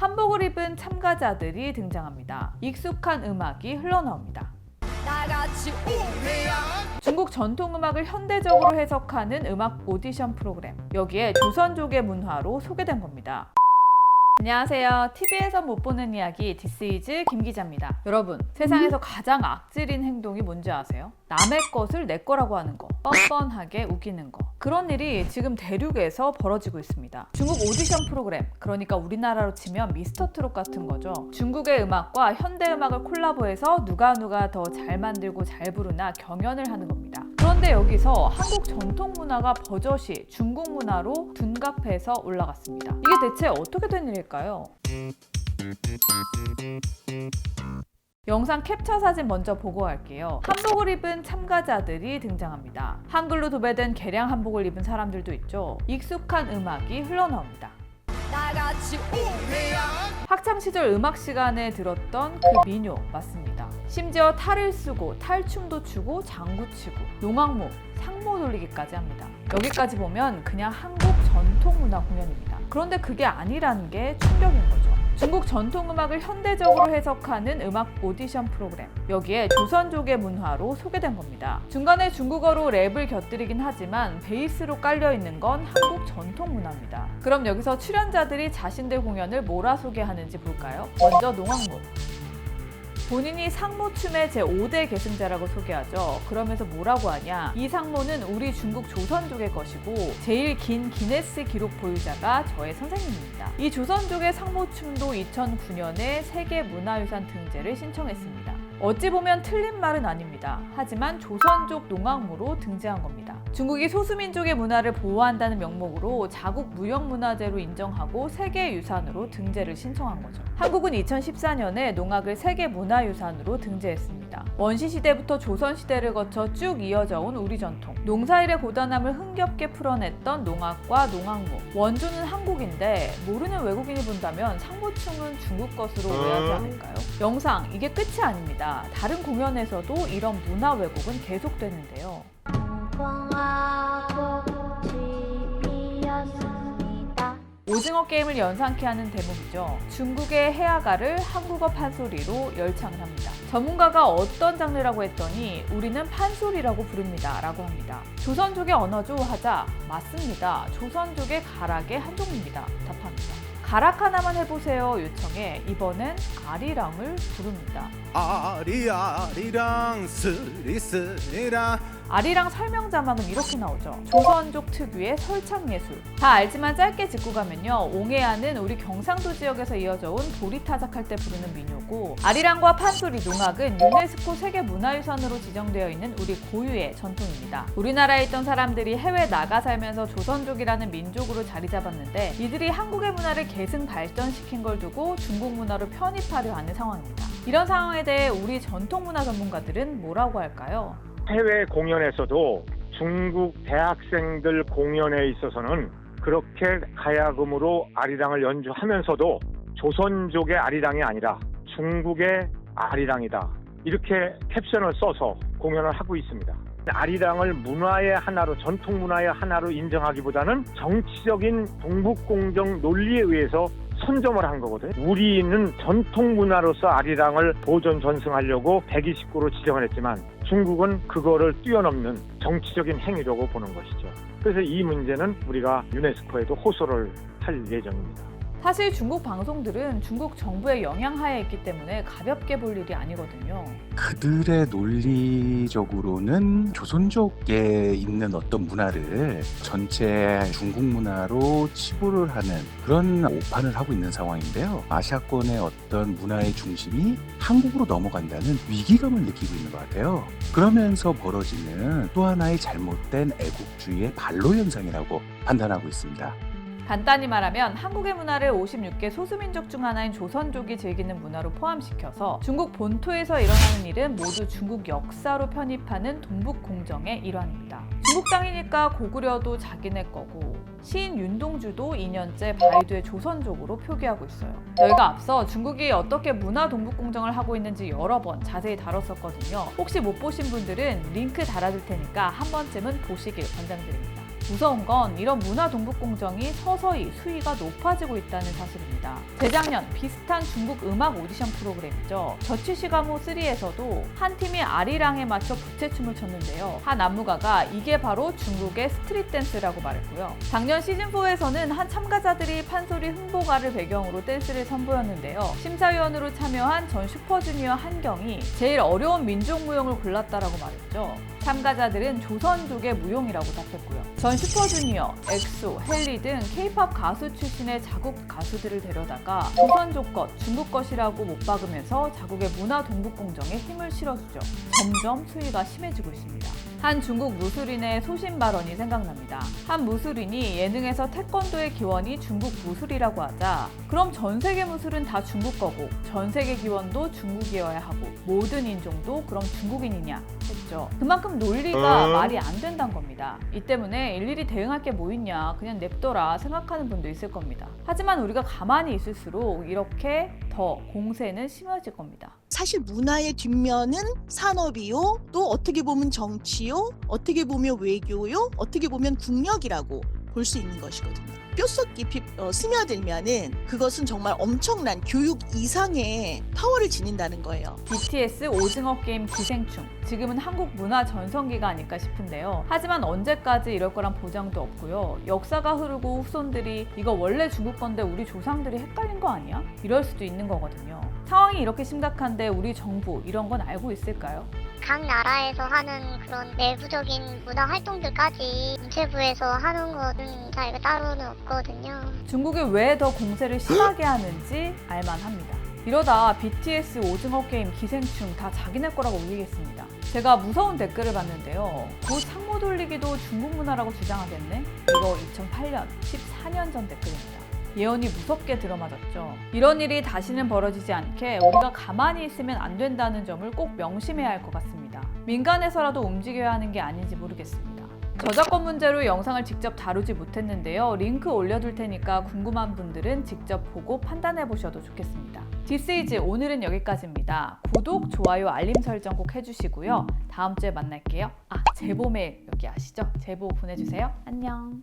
한복을 입은 참가자들이 등장합니다. 익숙한 음악이 흘러나옵니다. 중국 전통음악을 현대적으로 해석하는 음악 오디션 프로그램. 여기에 조선족의 문화로 소개된 겁니다. 안녕하세요. TV에서 못 보는 이야기 디스이즈 김 기자입니다. 여러분, 세상에서 가장 악질인 행동이 뭔지 아세요? 남의 것을 내 거라고 하는 거, 뻔뻔하게 우기는 거. 그런 일이 지금 대륙에서 벌어지고 있습니다. 중국 오디션 프로그램, 그러니까 우리나라로 치면 미스터트롯 같은 거죠. 중국의 음악과 현대 음악을 콜라보해서 누가 더 잘 만들고 잘 부르나 경연을 하는 겁니다. 그런데 여기서 한국 전통 문화가 버젓이 중국 문화로 둔갑해서 올라갔습니다. 이게 대체 어떻게 된 일일까요? 영상 캡처 사진 먼저 보고 갈게요. 한복을 입은 참가자들이 등장합니다. 한글로 도배된 개량 한복을 입은 사람들도 있죠. 익숙한 음악이 흘러나옵니다. 학창시절 음악 시간에 들었던 그 민요 맞습니다. 심지어 탈을 쓰고 탈춤도 추고 장구 치고 농악모, 상모 돌리기까지 합니다. 여기까지 보면 그냥 한국 전통문화 공연입니다. 그런데 그게 아니라는 게 충격인 거죠. 중국 전통음악을 현대적으로 해석하는 음악 오디션 프로그램. 여기에 조선족의 문화로 소개된 겁니다. 중간에 중국어로 랩을 곁들이긴 하지만 베이스로 깔려있는 건 한국 전통문화입니다. 그럼 여기서 출연자들이 자신들 공연을 뭐라 소개하는지 볼까요? 먼저 농악모. 본인이 상모춤의 제5대 계승자라고 소개하죠. 그러면서 뭐라고 하냐? 이 상모는 우리 중국 조선족의 것이고 제일 긴 기네스 기록 보유자가 저의 선생님입니다. 이 조선족의 상모춤도 2009년에 세계문화유산 등재를 신청했습니다. 어찌 보면 틀린 말은 아닙니다. 하지만 조선족 농악모로 등재한 겁니다. 중국이 소수민족의 문화를 보호한다는 명목으로 자국 무형문화재로 인정하고 세계유산으로 등재를 신청한 거죠. 한국은 2014년에 농악을 세계문화유산으로 등재했습니다. 원시시대부터 조선시대를 거쳐 쭉 이어져 온 우리 전통, 농사일의 고단함을 흥겹게 풀어냈던 농악과 농악모. 원조는 한국인데 모르는 외국인이 본다면 상모춤은 중국 것으로 오해하지 않을까요? 영상, 이게 끝이 아닙니다. 다른 공연에서도 이런 문화 왜곡은 계속되는데요. 오징어 게임을 연상케 하는 대목이죠. 중국의 해아가를 한국어 판소리로 열창을 합니다. 전문가가 어떤 장르라고 했더니 우리는 판소리라고 부릅니다 라고 합니다. 조선족의 언어죠 하자 맞습니다. 조선족의 가락의 한 종류입니다 답합니다. 가락 하나만 해보세요 요청에 이번엔 아리랑을 부릅니다. 아리랑 스리스리랑. 아리랑 설명 자막은 이렇게 나오죠. 조선족 특유의 설창예술. 다 알지만 짧게 짚고 가면요. 옹해안은 우리 경상도 지역에서 이어져 온 보리타작할 때 부르는 민요고 아리랑과 판소리, 농악은 유네스코 세계문화유산으로 지정되어 있는 우리 고유의 전통입니다. 우리나라에 있던 사람들이 해외 나가 살면서 조선족이라는 민족으로 자리 잡았는데 이들이 한국의 문화를 계승 발전시킨 걸 두고 중국 문화로 편입하려 하는 상황입니다. 이런 상황에 대해 우리 전통문화 전문가들은 뭐라고 할까요? 해외 공연에서도 중국 대학생들 공연에 있어서는 그렇게 가야금으로 아리랑을 연주하면서도 조선족의 아리랑이 아니라 중국의 아리랑이다. 이렇게 캡션을 써서 공연을 하고 있습니다. 아리랑을 문화의 하나로, 전통 문화의 하나로 인정하기보다는 정치적인 동북공정 논리에 의해서 선점을 한 거거든요. 우리는 전통 문화로서 아리랑을 보존 전승하려고 129로 지정을 했지만 중국은 그거를 뛰어넘는 정치적인 행위라고 보는 것이죠. 그래서 이 문제는 우리가 유네스코에도 호소를 할 예정입니다. 사실 중국 방송들은 중국 정부의 영향하에 있기 때문에 가볍게 볼 일이 아니거든요. 그들의 논리적으로는 조선족에 있는 어떤 문화를 전체 중국 문화로 치부를 하는 그런 오판을 하고 있는 상황인데요. 아시아권의 어떤 문화의 중심이 한국으로 넘어간다는 위기감을 느끼고 있는 것 같아요. 그러면서 벌어지는 또 하나의 잘못된 애국주의의 반로 현상이라고 판단하고 있습니다. 간단히 말하면 한국의 문화를 56개 소수민족 중 하나인 조선족이 즐기는 문화로 포함시켜서 중국 본토에서 일어나는 일은 모두 중국 역사로 편입하는 동북공정의 일환입니다. 중국 땅이니까 고구려도 자기네 거고 시인 윤동주도 2년째 바이두의 조선족으로 표기하고 있어요. 저희가 앞서 중국이 어떻게 문화 동북공정을 하고 있는지 여러 번 자세히 다뤘었거든요. 혹시 못 보신 분들은 링크 달아둘 테니까 한 번쯤은 보시길 권장드립니다. 무서운 건 이런 문화 동북 공정이 서서히 수위가 높아지고 있다는 사실입니다. 재작년 비슷한 중국 음악 오디션 프로그램이죠. 저취시가모 3에서도 한 팀이 아리랑에 맞춰 부채춤을 췄는데요. 한 안무가가 이게 바로 중국의 스트릿 댄스라고 말했고요. 작년 시즌4에서는 한 참가자들이 판소리 흥보가를 배경으로 댄스를 선보였는데요. 심사위원으로 참여한 전 슈퍼주니어 한경이 제일 어려운 민족무용을 골랐다라고 말했죠. 참가자들은 조선족의 무용이라고 답했고요. 전 슈퍼주니어, 엑소, 헨리 등 K-팝 가수 출신의 자국 가수들을 데려다가 조선족 것, 중국 것이라고 못 박으면서 자국의 문화 동북 공정에 힘을 실어주죠. 점점 수위가 심해지고 있습니다. 한 중국 무술인의 소신 발언이 생각납니다. 한 무술인이 예능에서 태권도의 기원이 중국 무술이라고 하자 그럼 전 세계 무술은 다 중국 거고 전 세계 기원도 중국이어야 하고 모든 인종도 그럼 중국인이냐 했죠. 그만큼 논리가 말이 안 된다는 겁니다. 이 때문에 일일이 대응할 게 뭐 있냐 그냥 냅둬라 생각하는 분도 있을 겁니다. 하지만 우리가 가만히 있을수록 이렇게 더 공세는 심해질 겁니다. 사실 문화의 뒷면은 산업이요, 또 어떻게 보면 정치요, 어떻게 보면 외교요, 어떻게 보면 국력이라고 볼 수 있는 것이거든요. 뼛속 깊이 스며들면은 그것은 정말 엄청난 교육 이상의 파워를 지닌다는 거예요. BTS 오징어 게임 기생충. 지금은 한국 문화 전성기가 아닐까 싶은데요. 하지만 언제까지 이럴 거란 보장도 없고요. 역사가 흐르고 후손들이 이거 원래 중국 건데 우리 조상들이 헷갈린 거 아니야? 이럴 수도 있는 거거든요. 상황이 이렇게 심각한데 우리 정부 이런 건 알고 있을까요? 각 나라에서 하는 그런 내부적인 문화 활동들까지 문체부에서 하는 거는 저희가 따로는 없거든요. 중국이 왜 더 공세를 심하게 하는지 알만합니다. 이러다 BTS 오징어 게임 기생충 다 자기네 거라고 울리겠습니다. 제가 무서운 댓글을 봤는데요. 곧 상모 돌리기도 중국 문화라고 주장하겠네? 이거 2008년, 14년 전 댓글입니다. 예언이 무섭게 들어맞았죠. 이런 일이 다시는 벌어지지 않게 우리가 가만히 있으면 안 된다는 점을 꼭 명심해야 할 것 같습니다. 민간에서라도 움직여야 하는 게 아닌지 모르겠습니다. 저작권 문제로 영상을 직접 다루지 못했는데요. 링크 올려둘 테니까 궁금한 분들은 직접 보고 판단해 보셔도 좋겠습니다. 디스이즈 오늘은 여기까지입니다. 구독, 좋아요, 알림 설정 꼭 해주시고요. 다음 주에 만날게요. 제보 메일 여기 아시죠? 제보 보내주세요. 안녕.